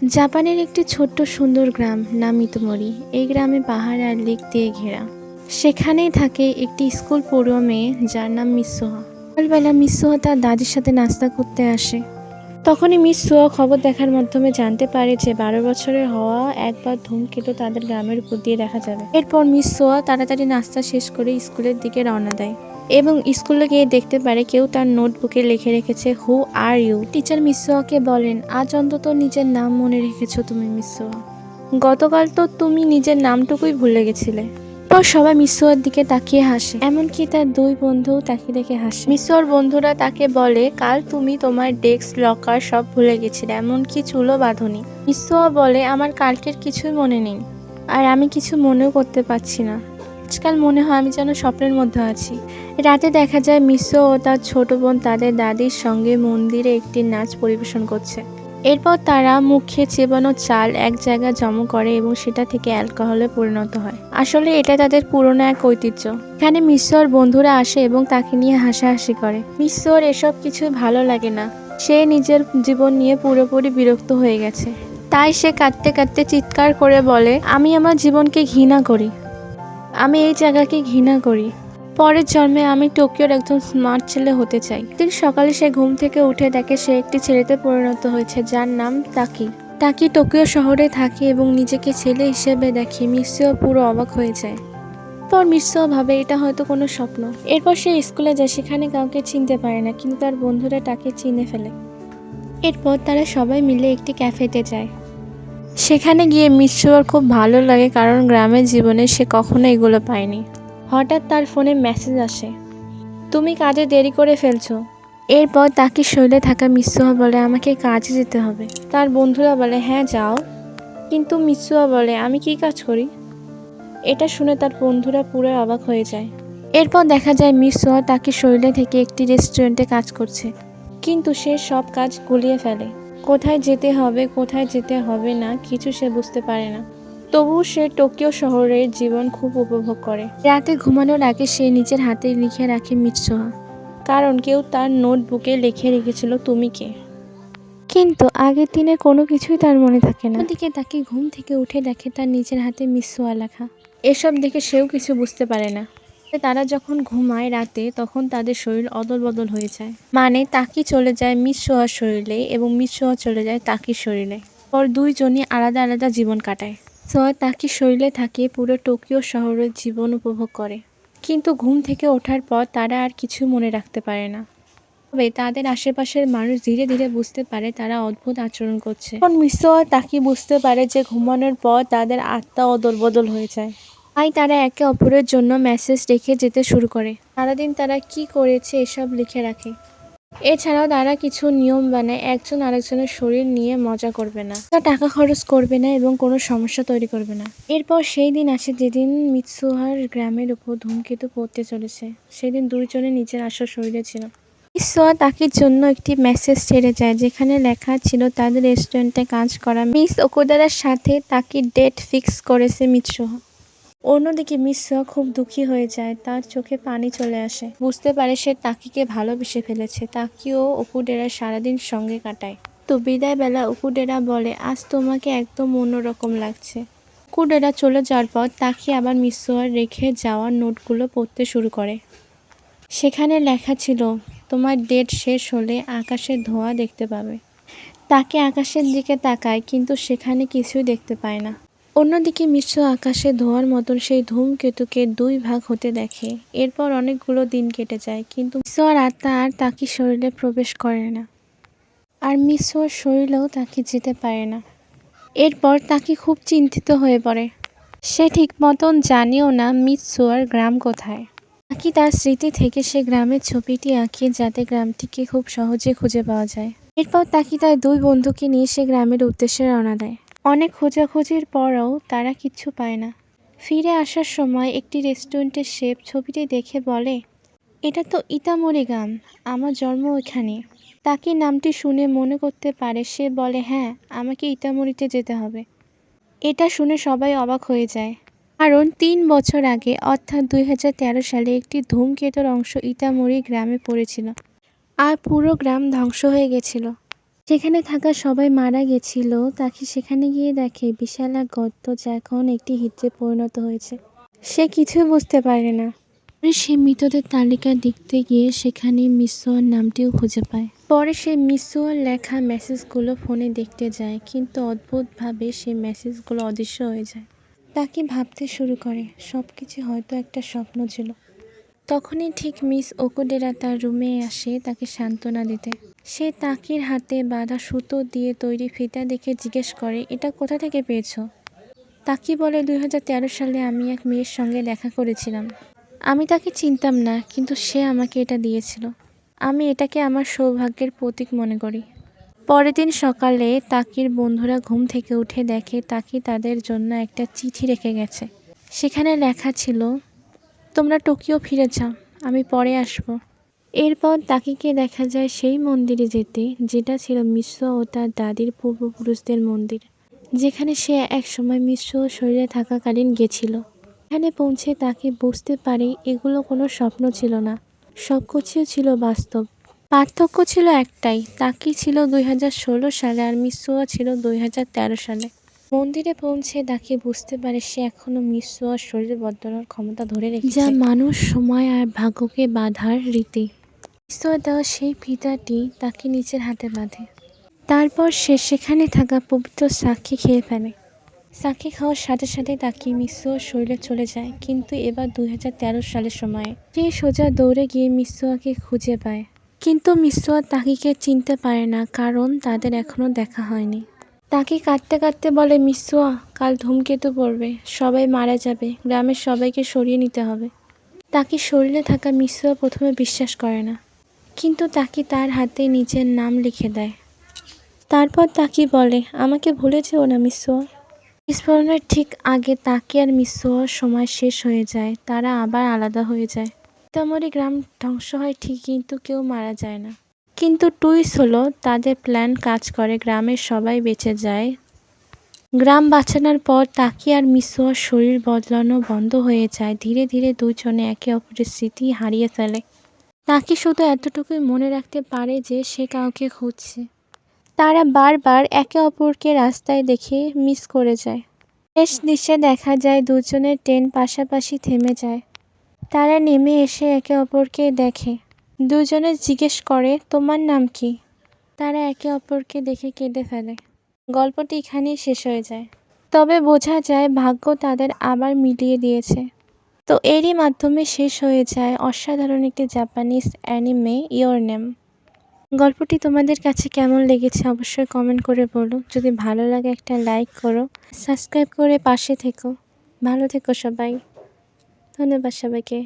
জাপানের একটি ছোট্ট সুন্দর গ্রাম নাম ইতোমরি। এই গ্রামে পাহাড় আর লেক দিয়ে ঘেরা। সেখানেই থাকে একটি স্কুল পড়ুয়া মেয়ে যার নাম মিসোহা। সকালবেলা মিসোহা তার দাদির সাথে নাস্তা করতে আসে। তখনই মিসোহা খবর দেখার মাধ্যমে জানতে পারে যে 12 বছরের হওয়া একবার ধূমকেতু তাদের গ্রামের উপর দিয়ে দেখা যাবে। এরপর মিসোহা তাড়াতাড়ি নাস্তা শেষ করে স্কুলের দিকে রওনা দেয় এবং স্কুলে গিয়ে দেখতে পারে কেউ তার নোটবুকে লিখে রেখেছে হু আর ইউ। টিচার মিসোয়াকে বলেন, আজ অন্তত নিজের নাম মনে রেখেছো তুমি মিসোয়া। গতকাল তো তুমি নিজের নামটুকুই ভুলে গেছিলে। তো সবাই মিসোয়ার দিকে তাকিয়ে হাসে, এমনকি তার দুই বন্ধুও তাকে দেখে হাসে। মিসোয়ার বন্ধুরা তাকে বলে, কাল তুমি তোমার ডেস্ক লকার সব ভুলে গেছিলে, এমনকি চুলও বাঁধনি। মিসোয়া বলে, আমার কালকের কিছুই মনে নেই, আর আমি কিছু মনেও করতে পারছি না। আজকাল মনে হয় আমি যেন স্বপ্নের মধ্যে আছি। রাতে দেখা যায় মিসো ও তার ছোট বোন তাদের দাদির সঙ্গে মন্দিরে একটি নাচ পরিবেশন করছে। এরপর তারা মুখে চেবানো চাল এক জায়গায় জমা করে এবং সেটা থেকে অ্যালকোহলে পরিণত হয়। আসলে এটা তাদের পুরনো এক ঐতিহ্য। এখানে মিসোর বন্ধুরা আসে এবং তাকে নিয়ে হাসাহাসি করে। মিসোর এসব কিছুই ভালো লাগে না। সে নিজের জীবন নিয়ে পুরোপুরি বিরক্ত হয়ে গেছে। তাই সে কাঁদতে কাঁদতে চিৎকার করে বলে, আমি আমার জীবনকে ঘৃণা করি, আমি এই জায়গাকে ঘৃণা করি। পরের জন্মে আমি টোকিওর একজন স্মার্ট ছেলে হতে চাই। দিন সকালে সে ঘুম থেকে উঠে দেখে সে একটি ছেলেতে পরিণত হয়েছে যার নাম তাকি। তাকি টোকিও শহরে থাকে এবং নিজেকে ছেলে হিসেবে দেখে। মিসিও পুরো অবাক হয়ে যায়। পর মিসিও ভাবে এটা হয়তো কোনো স্বপ্ন। এরপর সে স্কুলে যায়, সেখানে কাউকে চিনতে পারে না, কিন্তু তার বন্ধুরা তাকে চিনে ফেলে। এরপর তারা সবাই মিলে একটি ক্যাফেতে যায়। সেখানে গিয়ে মিসিওর খুব ভালো লাগে, কারণ গ্রামের জীবনে সে কখনো এগুলো পায়নি। হঠাৎ তার ফোনে মেসেজ আসে, তুমি কাজে দেরি করে ফেলছো। এরপর তাকে শৈলে থাকা মিসুয়া বলে, আমাকে কাজে যেতে হবে। তার বন্ধুরা বলে, হ্যাঁ যাও, কিন্তু মিসুয়া বলে, আমি কি কাজ করি। এটা শুনে তার বন্ধুরা পুরো অবাক হয়ে যায়। এরপর দেখা যায় মিসুয়া তাকে শৈলে থেকে একটি রেস্টুরেন্টে কাজ করছে, কিন্তু সে সব কাজ গুলিয়ে ফেলে। কোথায় যেতে হবে কোথায় যেতে হবে না কিছু সে বুঝতে পারে না। তবুও সে টোকিও শহরের জীবন খুব উপভোগ করে। রাতে ঘুমানোর আগে সে নিজের হাতে লিখে রাখে মিৎসোহা, কারণ কেউ তার নোটবুকে লিখে রেখেছিল তুমি কে। কিন্তু আগের দিনে কোনো কিছুই তার মনে থাকে না। ওদিকে তাকে ঘুম থেকে উঠে দেখে তার নিজের হাতে মিৎসোহা লেখা। এসব দেখে সেও কিছু বুঝতে পারে না। তারা যখন ঘুমায় রাতে, তখন তাদের শরীর অদল বদল হয়ে যায়। মানে তাকি চলে যায় মিৎসোহার শরীরে এবং মিৎসোহা চলে যায় তাকির শরীরে। পর দুইজনই আলাদা আলাদা জীবন কাটায়। তাকি শরীরে থাকে, পুরো টোকিও শহরের জীবন উপভোগ করে। কিন্তু ঘুম থেকে ওঠার পর তারা আর কিছু মনে রাখতে পারে না। তবে তাদের আশেপাশের মানুষ ধীরে ধীরে বুঝতে পারে তারা অদ্ভুত আচরণ করছে। তখন মিসোয়া তাকি বুঝতে পারে যে ঘুমানোর পর তাদের আত্মা অদল বদল হয়ে যায়। তাই তারা একে অপরের জন্য মেসেজ রেখে যেতে শুরু করে। সারাদিন তারা কি করেছে এসব লিখে রাখে। এছাড়াও তারা কিছু নিয়ম বানায়, একজন আরেকজনের শরীর নিয়ে মজা করবে না, টাকা খরচ করবে না এবং কোনো সমস্যা তৈরি করবে না। এরপর সেই দিন আসে যেদিন মিৎসুহার গ্রামের উপর ধূমকেতু পড়তে চলেছে। সেদিন দুইজনে নিজের আসল শরীরে ছিল। মিৎসুহা তাকির জন্য একটি মেসেজ ছেড়ে যায়, যেখানে লেখা ছিল তাদের রেস্টুরেন্টে কাজ করা মিস ওকুদারার সাথে তাকির ডেট ফিক্স করেছে মিৎসুহা। অন্যদিকে মিৎসুহা খুব দুঃখী হয়ে যায়, তার চোখে পানি চলে আসে। বুঝতে পারে সে তাকিকে ভালোবেসে ফেলেছে। তাকিও ওকুডেরা সারাদিন সঙ্গে কাটায়। তো বিদায় বেলা ওকুডেরা বলে, আজ তোমাকে একদম অন্যরকম লাগছে। ওকুডেরা চলে যাওয়ার পর তাকি আবার মিৎসুহার রেখে যাওয়া নোটগুলো পড়তে শুরু করে। সেখানে লেখা ছিল, তোমার ডেট শেষ হলে আকাশের ধোঁয়া দেখতে পাবে। তাকে আকাশের দিকে তাকায়, কিন্তু সেখানে কিছুই দেখতে পায় না। অন্যদিকে মিশ্র আকাশে ধোঁয়ার মতন সেই ধূমকেতুকে দুই ভাগ হতে দেখে। এরপর অনেকগুলো দিন কেটে যায়, কিন্তু মিশ্রর আত্মা আর তাকি শরীরে প্রবেশ করে না, আর মিশ্রর শরীরেও তাকে যেতে পারে না। এরপর তাকি খুব চিন্তিত হয়ে পড়ে। সে ঠিক মতন জানেও না মিৎসুয়ার গ্রাম কোথায়। তাকি তার স্মৃতি থেকে সে গ্রামের ছবিটি আঁকে, যাতে গ্রামটিকে খুব সহজে খুঁজে পাওয়া যায়। এরপর তাকি তার দুই বন্ধুকে নিয়ে সে গ্রামের উদ্দেশ্যে রওনা দেয়। অনেক খোঁজাখুঁজির পরও তারা কিচ্ছু পায় না। ফিরে আসার সময় একটি রেস্টুরেন্টের শেফ ছবিটি দেখে বলে, এটা তো ইতামরি গ্রাম, আমার জন্ম ওইখানে। তাকি নামটি শুনে মনে করতে পারে, সে বলে, হ্যাঁ আমাকে ইতামরিতে যেতে হবে। এটা শুনে সবাই অবাক হয়ে যায়, কারণ 3 বছর আগে অর্থাৎ 2013 সালে একটি ধূমকেতুর অংশ ইতামরি গ্রামে পড়েছিল, আর পুরো গ্রাম ধ্বংস হয়ে গেছিল। সেখানে থাকা সবাই মারা গেছিল। তাকে সেখানে গিয়ে দেখে বিশাল এক গর্ত, যা এখন একটি হ্রদে পরিণত হয়েছে। সে কিছুই বুঝতে পারে না। পরে সে মৃতদের তালিকা দেখতে গিয়ে সেখানে মিসওয়ার নামটিও খুঁজে পায়। পরে সে মিসওয়ার লেখা মেসেজগুলো ফোনে দেখতে যায়, কিন্তু অদ্ভুতভাবে সেই মেসেজগুলো অদৃশ্য হয়ে যায়। তাকে ভাবতে শুরু করে সবকিছু হয়তো একটা স্বপ্ন ছিল। তখনই ঠিক মিস ওকুডেরা তার রুমে আসে তাকে সান্ত্বনা দিতে। সে তাকির হাতে বাঁধা সুতো দিয়ে তৈরি ফিতা দেখে জিজ্ঞেস করে, এটা কোথা থেকে পেয়েছো? তাকি বলে, 2013 সালে আমি এক মেয়ের সঙ্গে দেখা করেছিলাম। আমি তাকে চিনতাম না, কিন্তু সে আমাকে এটা দিয়েছিল। আমি এটাকে আমার সৌভাগ্যের প্রতীক মনে করি। পরের দিন সকালে তাকির বন্ধুরা ঘুম থেকে উঠে দেখে তাকি তাদের জন্য একটা চিঠি রেখে গেছে। সেখানে লেখা ছিল, তোমরা টোকিও ফিরে যাও, আমি পরে আসব। এরপর তাকিকে দেখা যায় সেই মন্দিরে যেতে, যেটা ছিল মিশ্র ও তার দাদির পূর্বপুরুষদের মন্দির, যেখানে সে একসময় মিশ্র শরীরে থাকাকালীন গেছিল। এখানে পৌঁছে তাকে বুঝতে পারে এগুলো কোনো স্বপ্ন ছিল না, সবকিছু ছিল বাস্তব। পার্থক্য ছিল একটাই, তাকি ছিল 2016 সালে আর মিসওয়া ছিল 2013 সালে। মন্দিরে পৌঁছে তাকে বুঝতে পারে সে এখনো মিসওয়ার শরীর বদলানোর ক্ষমতা ধরে রেখেছে, যা মানুষ, সময় আর ভাগ্যকে বাঁধার রীতি। মিসওয়া দেওয়া সেই ফিতাটি তাকে নিজের হাতে বাঁধে। তারপর সে সেখানে থাকা পবিত্র সাক্ষী খেয়ে ফেলে। সাক্ষী খাওয়ার সাথে সাথে তাকি মিসওয়ার শরীরে চলে যায়, কিন্তু এবার 2013 সালের সময়ে। সে সোজা দৌড়ে গিয়ে মিসওয়াকে খুঁজে পায়, কিন্তু মিসওয়া তাকিকে চিনতে পারে না, কারণ তাদের এখনও দেখা হয়নি। তাকে কাঁদতে কাঁদতে বলে, মিসওয়া, কাল ধূমকেতু পড়বে, সবাই মারা যাবে, গ্রামের সবাইকে সরিয়ে নিতে হবে। তাকি শরীরে থাকা মিসওয়া প্রথমে বিশ্বাস করে না, কিন্তু তাকি তার হাতে নিজের নাম লিখে দেয়। তারপর তাকি বলে, আমাকে ভুলে যেও না মিসওয়া। বিস্ফোরণের ঠিক আগে তাকি আর মিসওয়ার সময় শেষ হয়ে যায়, তারা আবার আলাদা হয়ে যায়। ইতামরি গ্রাম ধ্বংস হয় ঠিক, কিন্তু কেউ মারা যায় না। কিন্তু টুইস্ট হলো, তাদের প্ল্যান কাজ করে, গ্রামের সবাই বেঁচে যায়। গ্রাম বাঁচানোর পর তাকি আর মিসওয়ার শরীর বদলানো বন্ধ হয়ে যায়। ধীরে ধীরে দুজনে একে অপরের স্মৃতি হারিয়ে ফেলে। তাকি শুধু এতটুকুই মনে রাখতে পারে যে সে কাউকে খুঁজছে। তারা বারবার একে অপরকে রাস্তায় দেখে মিস করে যায়। শেষ দৃশ্যে দেখা যায় দুজনের ট্রেন পাশাপাশি থেমে যায়। তারা নেমে এসে একে অপরকে দেখে। দুজনে জিজ্ঞেস করে, তোমার নাম কি? তারা একে অপরকে দেখে কেঁদে ফেলে। গল্পটি এখানেই শেষ হয়ে যায়। তবে বোঝা যায় ভাগ্য তাদের আবার মিলিয়ে দিয়েছে। তো এরই মাধ্যমে শেষ হয়ে যায় অসাধারণ একটি জাপানিজ অ্যানিমে ইয়োর নেম। গল্পটি তোমাদের কাছে কেমন লেগেছে অবশ্যই কমেন্ট করে বলো। যদি ভালো লাগে একটা লাইক করো, সাবস্ক্রাইব করে পাশে থেকো। ভালো থেকো সবাই। ধন্যবাদ সবাইকে।